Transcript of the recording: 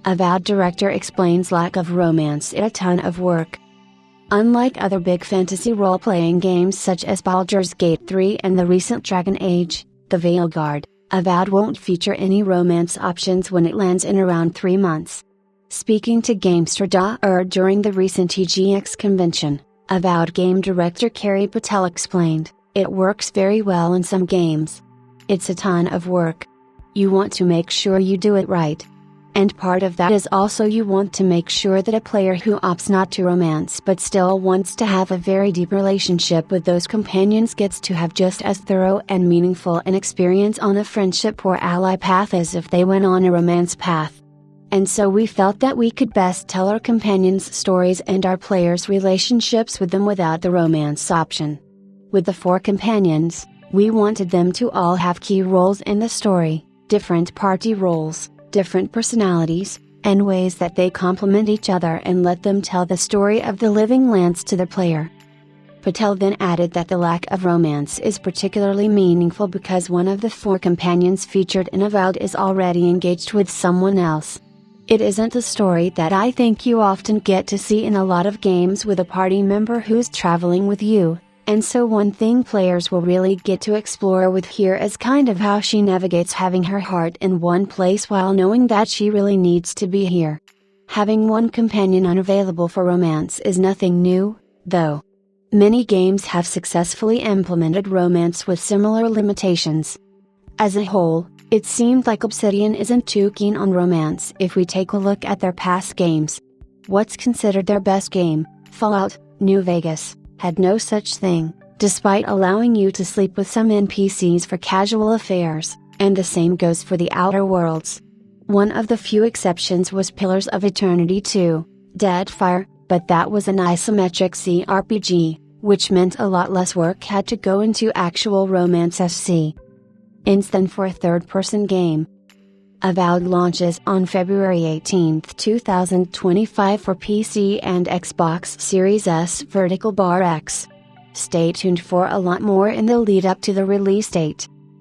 Avowed director explains lack of romance is a ton of work. Unlike other big fantasy role-playing games such as Baldur's Gate 3 and the recent Dragon Age, The Veilguard, Avowed won't feature any romance options when it lands in around 3 months. Speaking to Gamester.er during the recent TGX convention, Avowed game director Carrie Patel explained, "It works very well in some games. It's a ton of work. You want to make sure you do it right. And part of that is also you want to make sure that a player who opts not to romance but still wants to have a very deep relationship with those companions gets to have just as thorough and meaningful an experience on a friendship or ally path as if they went on a romance path. And so we felt that we could best tell our companions' stories and our players' relationships with them without the romance option. With the 4 companions, we wanted them to all have key roles in the story, different party roles, different personalities, and ways that they complement each other and let them tell the story of the living lands to the player." Patel then added that the lack of romance is particularly meaningful because one of the 4 companions featured in Avowed is already engaged with someone else. "It isn't a story that I think you often get to see in a lot of games with a party member who's traveling with you, and so one thing players will really get to explore with here is kind of how she navigates having her heart in one place while knowing that she really needs to be here. Having one companion unavailable for romance is nothing new, though. Many games have successfully implemented romance with similar limitations. As a whole, it seemed like Obsidian isn't too keen on romance if we take a look at their past games. What's considered their best game, Fallout, New Vegas, had no such thing, despite allowing you to sleep with some NPCs for casual affairs, and the same goes for the Outer Worlds. One of the few exceptions was Pillars of Eternity 2, Deadfire, but that was an isometric CRPG, which meant a lot less work had to go into actual romance than for a third-person game. Avowed launches on February 18, 2025 for PC and Xbox Series S Vertical Bar X. Stay tuned for a lot more in the lead up to the release date.